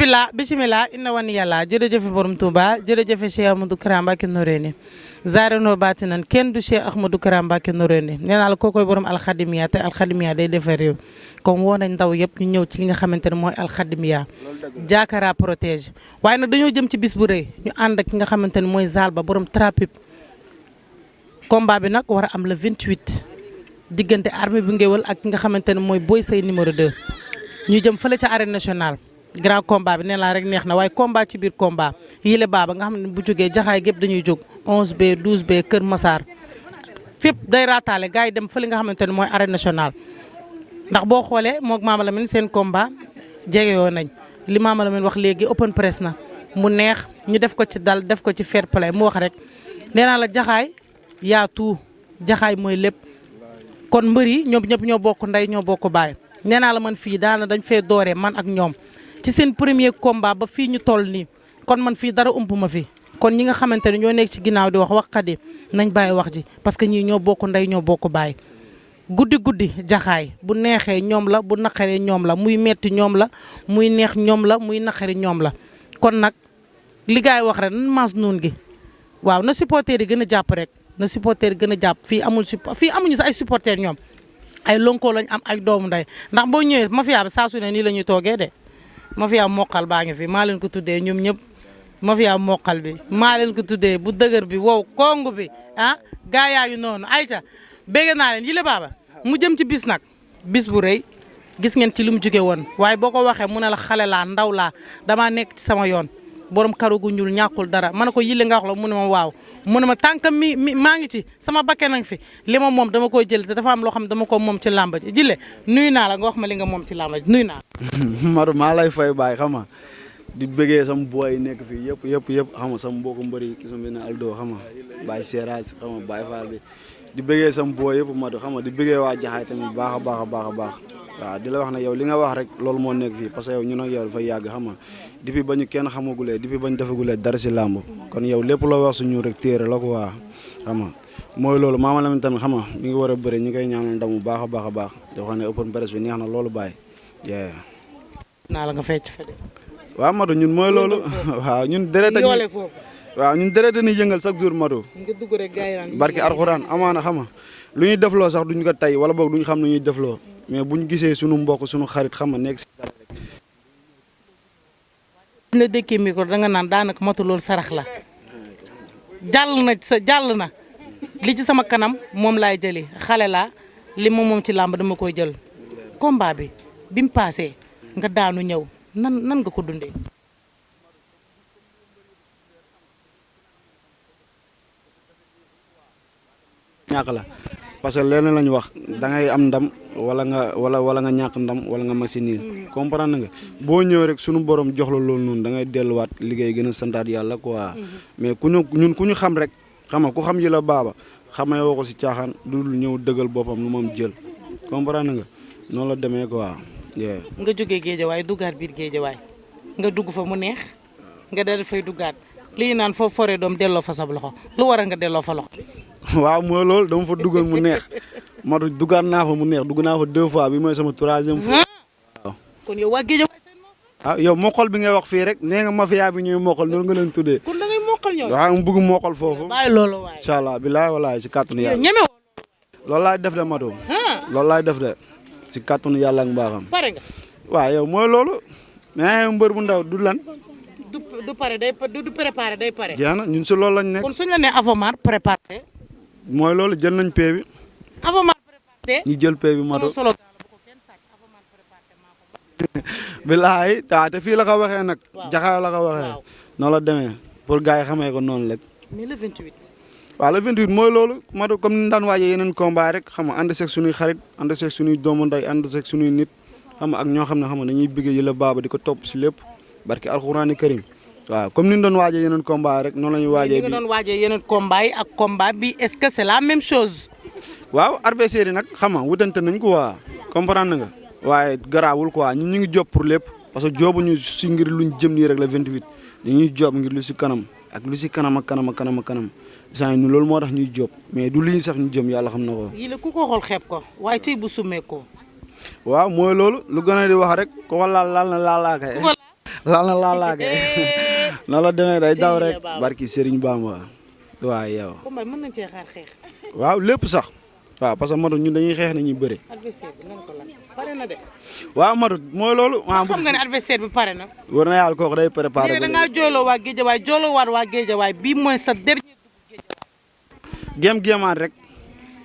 bismillah inna wani yàlla jërëjëf borom Touba jërëjëf Cheikh Ahmadou Kara Mbacké Noreyni zaareno baati nan kenn du Cheikh Ahmadou Kara Mbacké Noreyni nee naa la kookoy borom alxadimiya te alxadimiya day defar réew comme woo nañ ndaw yëpp ñu ñëw ci li nga xamante ne mooy alxadimiya jaakara protège waaye nag dañoo jëm ci bis bu rëy ñu ànd ak ki nga xamante ne mooy Zal Ba borom trapip combat bi nag war a am le 28 diggante armée bu ngéwal ak ki nga xamante ne mooy Boy Sey numéro 2 ñu jëm fële ca arène nationale grand combat bi nee naa rek neex na waaye combat ci biir combat yile baaba nga xam ne bu jógee jaxaay gépp dañuy jóg 11B 12B Kër Massar fépp day raataale gars yi dem fële nga xamante ne mooy arène nationale ndax boo xoolee moog Mama Lamine seen combat jege yoo nañ li Mama Lamine wax léegi open press na mu neex ñu def ko ci dal def ko ci fair play mu wax rek nee naa la jaxaay yaa tout jaxaay mooy lépp kon mbër yi ñoom ñëpp ñoo bokk ndey ñoo bokk baay nee naa la man fii daana dañ fee dooree man ak ñoom ci seen premier combat ba fii ñu toll nii kon man fii dara ump ma fi kon ñi nga xamante ne ñoo nekk ci ginnaaw di wax waxkat yi nañ bàyyi wax ji parce que ñii ñoo bokk ndey ñoo bokk baay guddi jaxaay bu neexee ñoom la bu naqaree ñoom la muy metti ñoom la muy neex ñoom la muy naqari ñoom la kon nag li gaay wax rek nan maas noon gi waaw na supporter yi gën a jàpp rek na supporter yi gën a jàpp fii amuñu sa ay supporter ñoom ay lonkoo lañ am ay doomu ndey ndax boo ñëwee mafia bi saa su ne nii la ñuy toogee de mafia moqal baa ngi fi maa leen ko tuddee ñoom ñëpp mafia moqal bi maa leen ko tuddee bu dëgër bi wow kongu bi ah gaa yaa ngi noonu ayca bégg naa leen yile baaba mu jëm ci bis nag bis bu rëy gis ngeen ci lu mu jóge woon waaye boo ko waxee mu ne la xale laa ndaw laa damaa nekk ci sama yoon borom karu gu ñuul ñàkkul dara ma ne ko yile nga wax la mu ne ma waaw mu ne ma tànkam mi maa ngi ci sama bakke nag fi li ma moom dama koy jël te dafa am loo xam ne dama ko moom ci làmba ji jile nuyu naa la nga wax ma li nga moom ci làmba ji nuyu naa la Madou maa lay fay baay xam nga di bëggee sama booy nekk fii yëpp xam nga sama mbokku mbëri ki sama benn Aldo xam nga Baye Seras xam nga Baye Fall bi di bëggee sama booy yëpp Madou xam nga di bëggee waa Jaxaay tamit baax a baax waaw di la wax ne yow li nga wax rek loolu moo nekk fii parce que yow ñun ak yow dafa yàgg xam nga depuis ba ñu kenn xamagulee depuis ba ñu defagulee dara si làmb kon yow lépp loo wax suñu rek téere la ko waa xam nga mooy loolu Mama Lamine tamit xam nga mi ngi war a bëri ñu koy ñaanal ndam bu baax a baax di wax ne open press bi neex na loolu bàyyi naa la nga fecc fa de waaw Madou ñun mooy loolu waaw ñun deret waaw ñun deret dañuy yëngal chaque jour Madou nga dugg rek gars yi barki alxuraan amaana xam nga lu ñuy defloo sax duñ ko tey wala boog duñ xam lu ñuy defloo mais buñ gisee sunu mbokk sunu xarit xam nga nekk si dara rek. buñ la dékkee micro danga naan daanaka matu loolu sarax la jàll na li ci sama kanam moom laay jëli xale laa li moom ci làmb dama koy jël combat bi mu paasee nga daanu ñëw nan nga ko dundee. ñàkk la parce que leneen lañu wax da ngay am ndam wala nga ñàkk ndam wala nga machine comprendre nga boo ñëwee rek sunu borom jox la loolu noonu da ngay delluwaat liggéey gën a santaat yàlla quoi mais ku ñu xam rek xam nga ku xam yi la baaba xamee woo ko si caaxaan du ñëw dëggal boppam lu moom jël comprendre nga noonu la demee quoi. nga jógee géejawaay duggaat biir géejawaay nga dugg fa mu neex nga dal fay duggaat lii naan foofu foree doom delloo fa sab loxo lu war a nga delloo fa loxo. waaw mooy loolu dama fa duggal mu neex Madou duggaat naa fa mu neex dugg naa fa 2 fois bi mooy sama 3e fois. waaw kon yow waa géejawaay seen mokkal. ah yow mokkal bi ngay wax fii rek nee nga mafia bi ñuy mokkal noonu nga leen tuddee. kon da ngay mokkal ñoom. waaw mu bëgg mokkal foofu. bàyyi loolu waay incha allah bilaay walaay si kàttanu yàlla. ñeme woo loolu laay def de Madou. loolu laay def de si kàttanu yàlla ak mbaaxam. pare nga. waaw yow mooy loolu. mais mbër bu ndaw du lan. du pare du préparé day pare. jeex na ñun si loolu lañ nekk. kon suñu la nee Avomar préparé. mooy loolu jël nañ pee bi. Avomar préparé. ñu jël pee bi Madou. solo bilaay te fii la ko waxee nag. jaxaay la ko waxee. noonu la demee pour gars yi xamee ko noonu rek. mais le 28. waaw le 28 mooy loolu Madou comme ni ñu daan waajee yeneen combat rek xam nga ànd seeg suñuy xarit ànd seeg suñuy doomu ndey ànd seeg suñuy nit xam nga ak ñoo xam ne xam nga dañuy bëggee yi la baaba di ko topp si lépp barki alxuraani karim waaw comme ni ñu doon waajee yeneen combat rek noonu la ñuy waajee. bi nga doon waajee yeneen combat yi ak combat bi est-ce que c'est la même chose. waaw adversaire yi nag xam nga wutante nañ ko waa comprendre nga waaye garaawul quoi ñun ñu ngi job pour lépp parce que jobuñu si ngir luñ jëm nii rek la 28 dañuy job ngir lu si kanam ak lu si kanam ak kanam ak kanam ak kanam saa ñu loolu moo tax ñuy job mais du lii sax ñu jëm yàlla xam na ko. yii la ku ko xool xeeb ko waaye tey bu sumee ko. waaw mooy loolu lu gën a di wax rek ko laal na laalaa kay laal na laalaake noonu la demee day daw rek barki Serigne Bamba waaw yow. combat mën nañ cee xaar xeex. waaw lépp sax waaw parce que Madou ñun dañuy xeex nañuy bëre. adversaire bi nan ko lan pare na de. waaw Madou mooy loolu. xam nga ne adversaire bi pare na. war na yàlla kooku day préparé. da ngaa jooloo waa Géejawaay jooloo waat waa Géejawaay bii mooy sa dernier dugg Géejawaay. géemaat rek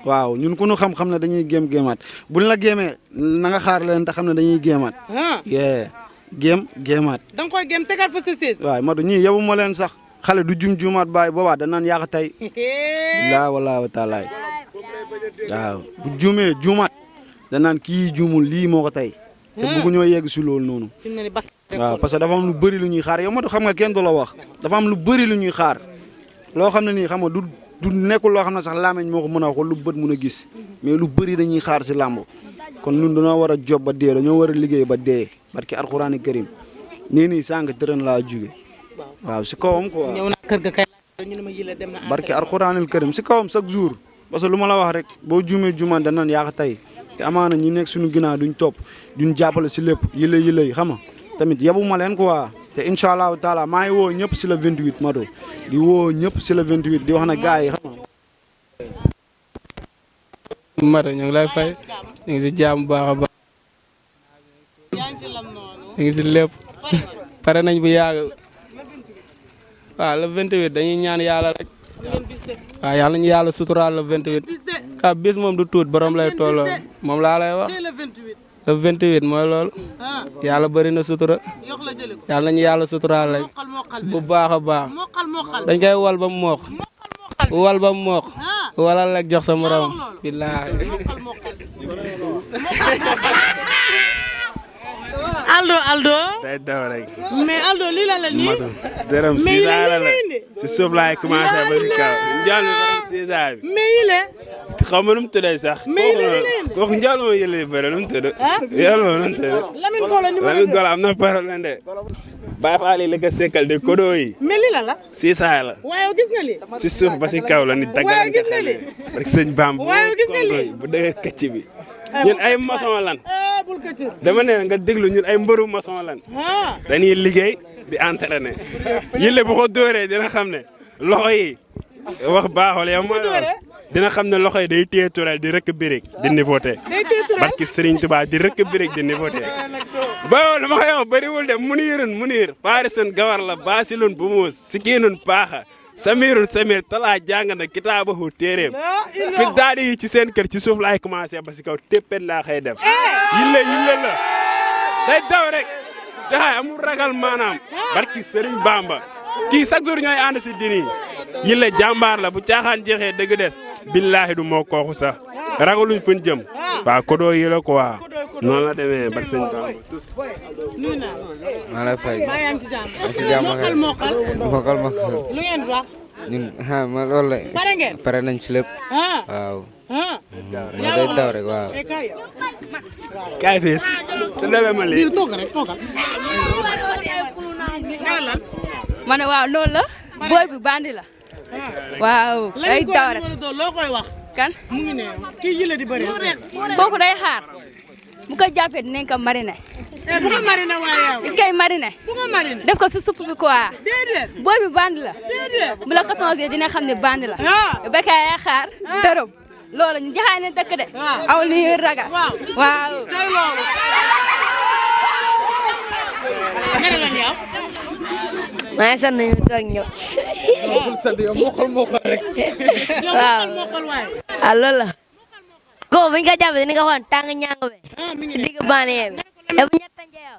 waaw ñun ku ñu xam-xam ne dañuy géemaat buñ la géemee na nga xaar leen te xam ne dañuy géemaat. géemaat. da nga koy géem tegaat fa sa sées. waaw Madou ñii yobu ma leen sax xale du juumaat baay boobaa danaan yàq tey. laa wala wa taalaay waaw bu juumaat danaan kii juumul lii moo ko tey. te bëggu ñoo yegg si loolu noonu. waaw parce que dafa am lu bëri lu ñuy xaar yow Madou xam nga kenn du la wax dafa am lu bëri lu ñuy xaar loo xam ne nii xam nga du nekkul loo xam ne sax laameñ moo ko mën a wax lu bët mën a gis mais lu bëri dañuy xaar si làmb kon ñun dañoo war a job ba dee dañoo war a liggéey ba dee barki alxuraani karim nii sànq tërën laa jóge waaw si kawam quoi ñëw na kër ga kay ñu ne ma yile dem na barki alxuraanil karim si kawam chaque jour parce que lu ma la wax rek boo juumee juumaan danañ yàq tey te amaana ñi nekk suñu ginnaaw duñ topp duñ jàppale si lépp yile xam nga tamit yabu ma leen quoi te incha allahu taala maa ngi woo ñëpp si le 28 Madou di woo ñëpp si le 28 di wax na gars yi xam nga. Madou ñu ngi lay fay ñu ngi si jàmm bu baax a baax ñu ngi si lépp pare nañ bu yàgg waaw le 28 dañuy ñaan yàlla rek waaw yàlla ñu yàlla suturaal le 28 ah bis moom du tuut borom lay tolloo moom laa lay wax le 28 mooy loolu yàlla bëri na sutura yàlla nañu yàlla suturaal rek bu baax a baax dañ koy wal ba mu moox wal ba mu moox walal rek jox sa morom billaahi Aldo day daw rek mais Aldo lii la nii Madou dërëm siisaara la si suuf laay commencé ba si kaw njaal mi dërëm siisaar bi mais yile xaw ma nu mu tuddee sax kooku njaal ma yële bëri nu mu tudd yàlla ma nu mu tudd Lamine Gola am na problème de Baye Fall yi la ko sekkal de kodo yi mais lii la siisaar la waaye gis nga lii si suuf ba si kaw la ni daggal nga xale rek sëñ Bamba bu dëgg këcc bi ñun ay maçon lan dama ne nga déglu ñun ay mbëru maçon lan dañuy liggéey di entraîner yële bu ko dóoree dina xam ne loxo yi wax baaxul yow mooy dina xam ne loxo yi day téye turel di rëkk birig di niveauté barki Serigne Touba di rëkk birig di niveauté ba lu ma koy wax bëriwul de munir faarisun gawar la baasilun bu muus sikiinun paaxa Samir talaa jàng na kitaabahu téeréem fi daadi yi ci seen kër ci suuf laay commencé ba si kaw téppet laa xëy def yille la day daw rek jaxaay amul ragal maanaam barki Serigne Bamba kii chaque jour ñooy ànd si dini yille jàmbaar la bu caaxaan jeexee dëgg des billaahi du moo kooku sax ragaluñ fuñ jëm waaw kodoo yi la quoi noonu la demee barki Serigne Bamba tous maa lay fay si jàmm mokal lu ngeen wax ñun ma loolu la pare nañ ci lépp waaw ma day daw rek waaw kaay fees te dale ma lii ma ne waaw loolu la booy bi bandi la waaw day daw rek loo koy wax kan mu ngi ne kii yële di bëri kooku day xaar bu ko jàppee dinañ ko mariner bu ko mariner waaye si kay mariner bu ko mariner def ko si supp bi quoi déedéet booy bi bandi la bu la 14 dina xam ne bandi la bekay ay xaar dërëm loolu ñu jaxaay ne dëkk de aw li ñuy ragal waaw say loolu ngene lan yow maa ngi sant ñu toog ñëw rek waaw waay ah loolu la ko buñ ko jàppee dina ko xool tàng ñàng be ci digg banlieue bi te bu ñett njeew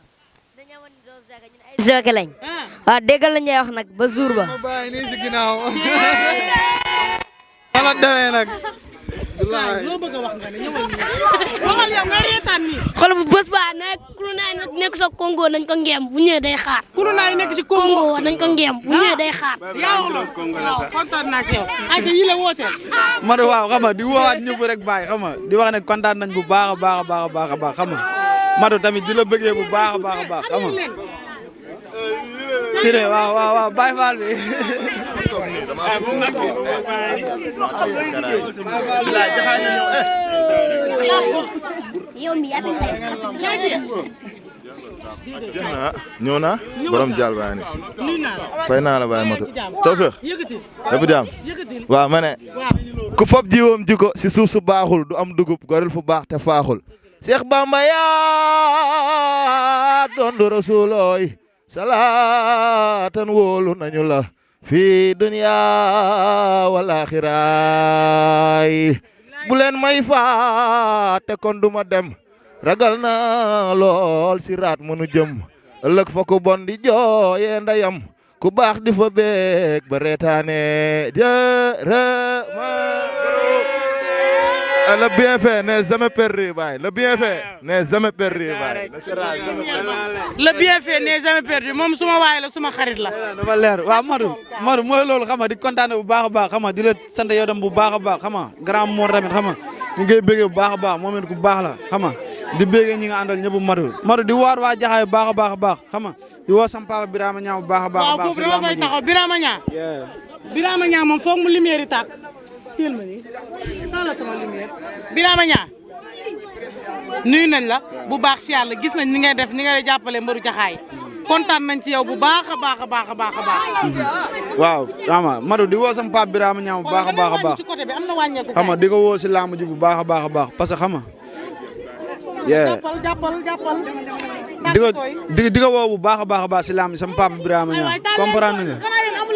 dañoo wan doo sooke ñun ay sooke lañ waaw déggal la ñuy wax nag ba jour ba bàyyi nii si ginnaaw wala demee nag loo bëgg a wax nga ne ñëwal waxal yow nga reetaan nii xool bu bés ba nekk Kourounaye nekk sa Congo nañ ko ngeem bu ñëwee day xaar Kourounaye nekk ci Congo nañ ko ngeem bu ñëwee day xaar yaa wax loolu kontaan naa ci yow ayca yi la wooteel Madou waaw xam nga di woowaat ñëpp rek bàyyi xam nga di wax ne kontaan nañ bu baax a baax xam nga Madou tamit di la bëggee bu baax a baax xam nga Siré waaw Baye Fall bi yow mi yaa jeex na ñëw naa borom jaal baa ni fay naa la Baye Matu tawfeex lépp jaam waaw ma ne ku fop jiwoom jiko si suuf su baaxul du am dugub goril fu baax te faaxul Cheikh Bamba yaa doon du rasulooy salaatan wóolu nañu la fi dunya wal axiraay bu leen may faate kon duma dem ragal na lool si raat mënu jëm ëllëg fa ku bon di jooyee ndayam ku baax di fa beeg ba reetaane le bienfait n'est jamais perdu baay le bienfait n'est jamais perdu baay le bienfait n'est jamais perdu moom suma waay la suma xarit la. dama leer waaw Madou mooy loolu xam nga di kontaan bu baax a baax xam nga di la sant yow dem bu baax a baax xam nga grand Mor tamit xam nga ñu ngi koy bëggee bu baax a baax moom it ku baax la xam nga di bëggee ñi nga àndal ñëpp Madou di waar waa Jaxaay bu baax a baax a baax xam nga di woo sama papa Birama Ñaa bu baax a baax. waaw foofu dama fay taxaw Birama Ñaa. Birama Ñaa moom foog mu lumière yi tàkk. teel ma nii la sama lumière Birama Ñaa nuyu nañ la bu baax si yàlla gis nañ ni ngay def ni ngay jàppale mbaru Jaxaay kontaan nañ ci yow bu baax a baax a baax a baax a baax. waaw sama Madou di woo sama papa Birama Ñaa bu baax a baax a baax xam nga di ko woo si lamb ji bu baax a baax a baax parce que xam nga. jàppal. di ko woo bu baax a baax a baax si lamb sama papa Birama Ñaa comprendre nga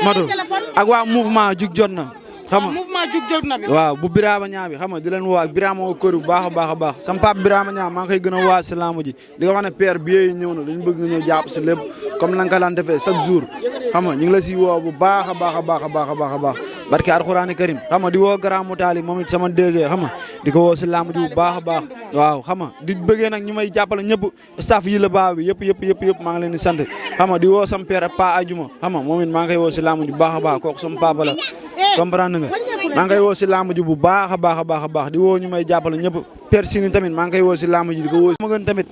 Madou ak waa mouvement jug jot na. xam nga mouvement jug jot na bi waaw bu Birama Ñaa bi xam nga di leen woo ak Birama kër bu baax a baax a baax sama papa Birama Ñaa maa ngi koy gën a waa si lamb ji di ko wax ne père bi yi ñëw na dañu bëgg nga ñëw jàpp si lépp comme na nga ko daan defee chaque jour xam nga ñu ngi la si woo bu baax a baax a baax a baax a baax a baax barke alxuraani karim xam nga di woo grand Moutali moom it sama DG xam nga di ko woo si lamb ji bu baax a baax waaw xam nga di bëggee nag ñi may jàppale ñëpp staff yi la baax bi yëpp maa ngi leen di sant xam nga di woo sama père Pa Ajuma xam nga moom it maa ngi koy woo si lamb ji bu baax a baax kooku sama papa la comprendre nga maa ngi koy woo si lamb ji bu baax a baax a baax a baax di woo ñu may jàppale ñëpp père Sini tamit maa ngi koy woo si lamb ji di ko woo ma gën tamit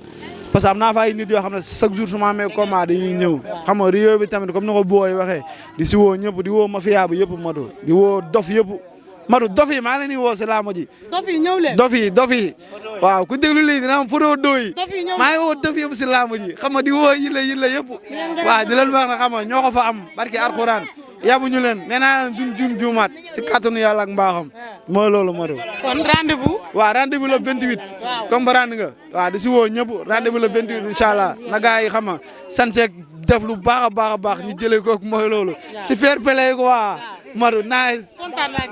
parce que am naa fa ay nit yoo xam ne chaque jour su ma amee combat dañuy ñëw xam nga Rio bi tamit comme ni ko booy waxee di si woo ñëpp di woo mafia bi yëpp Madou di woo dof yëpp Madou dof yi maa ngi leen di woo si lamb ji dof yi ñëw leen dof yi waaw ku déglu lii dina am photo dooyi maa ngi woo dof yëpp si lamb ji xam nga di woo yille yëpp waaw di leen wax na xam nga ñoo ko fa am barki alxuraan yabuñu leen nee naa leen duñ juumaat si kàttanu yàlla ak mbaaxam mooy loolu Madou. kon rendez-vous. waaw rendez-vous le 28. waaw comprendre nga. waaw di si woo ñëpp rendez-vous le 28 incha allah na gars yi xam nga sanseeg def lu baax a baax a baax ñu jëlee ko mooy loolu. si fair play quoi Madou nice.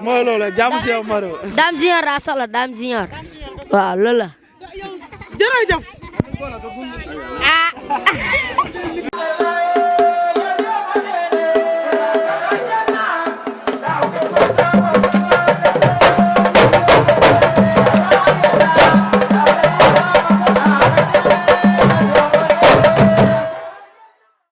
mooy loolu jàmm si yow Madou. Dame Junior daa soxla Dame Junior. waaw loolu la. jërëjëf.